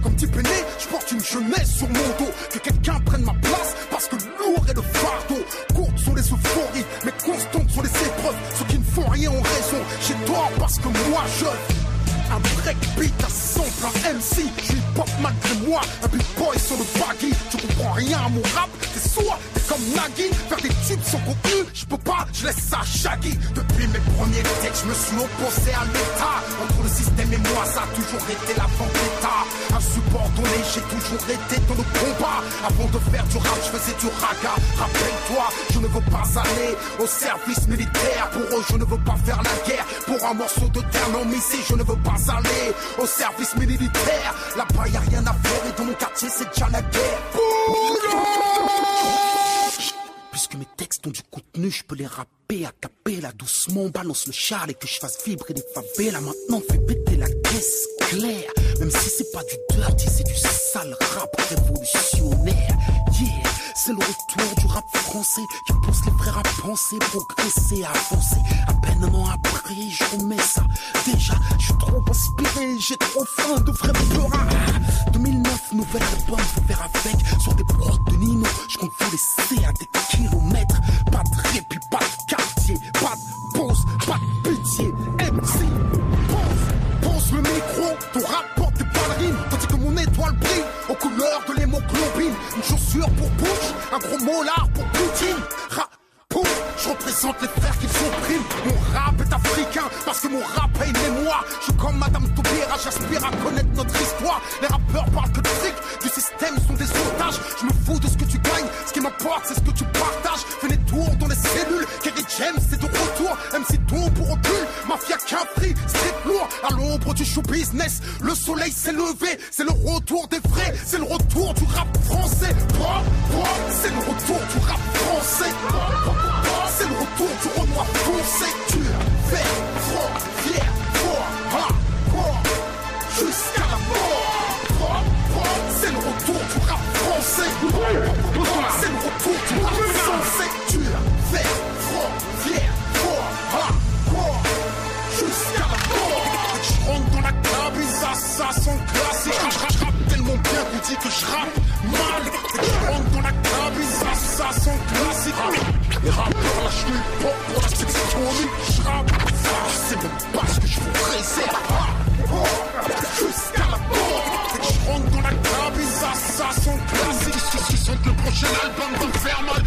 Comme dit Péné, je porte une jeunesse sur mon dos. Que quelqu'un prenne ma place parce que lourd et de fardeau. Courtes sont les euphories, mais constantes sont les épreuves. Ceux qui ne font rien ont raison. J'ai tort parce que moi je... Un breakbeat à sample, un MC, je suis pop malgré moi. Un big boy sur le baggy, tu comprends rien à mon rap. T'es sourd, t'es comme Nagui. Faire des tubes sans contenu, je peux pas, je laisse ça à Shaggy. Depuis mes premiers textes, je me suis opposé à l'État. Entre le système et moi, ça a toujours été la vendetta. Insubordonné, j'ai toujours été dans le combat. Avant de faire du rap, je faisais du raga. Rappelle-toi, je ne veux pas aller au service militaire. Pour eux, je ne veux pas faire la guerre. Pour un morceau de terre non ici, je ne veux pas aller au service militaire. Là-bas y'a rien à faire et dans mon quartier c'est déjà la guerre. Puisque mes textes ont du contenu, je peux les rapper à cappella doucement. Balance le char et que je fasse vibrer les favelas. Maintenant fais péter la caisse claire. Même si c'est pas du dirty, c'est du sale rap révolutionnaire. Yeah, c'est le retour du rap français qui pousse les frères à penser, progresser, avancer. À peine un an après, je remets ça. Déjà, je suis trop inspiré, j'ai trop faim de vrais rappeurs. 2009, nouvel album, faut faire avec. Sur des prods de Nino, je compte vous laisser à des kilomètres. Pas de répit, pas de quartier, pas de pause, pas de pitié. MC, pose le micro, ton rap porte des ballerines. Tandis que mon étoile brille aux couleurs de l'hémoglobine. Une chaussure pour Bush, un gros molar pour Poutine. Je représente les frères qui s'oppriment. Mon rap est africain parce que mon rap a une mémoire. Je suis comme Madame Taubira, j'aspire à connaître notre histoire. Les rappeurs parlent que de fric, du système sont des otages. Je me fous de ce que tu gagnes, ce qui m'importe c'est ce que tu partages. Fais les tours dans les cellules, Kerry James c'est de retour. MC Don pour recul, Mafia Capri, street lourd. À l'ombre du show business, le soleil s'est levé. C'est le retour des vrais, c'est le retour du rap français. C'est le retour du rap français. C'est le retour du Renoir foncé. Dur, vert, franc, fier, fort, hardcore, jusqu'à la mort. C'est le retour du rap français. C'est le retour du rap français. Dur, vert, franc, fier, fort, hardcore, jusqu'à la mort. Je rentre dans la cabine, ça sent classique. Je rappe tellement bien qu'on dit que je rappe mal. Je rentre dans la cabine, ça sent classique. Les rappeurs lâchent du pop pour la sexualité. Je rappe, c'est même pas ce que je vous réserve. Jusqu'à la mort. Je rentre dans la cabine, ça sent classique. Tu sens que le prochain album va me faire mal.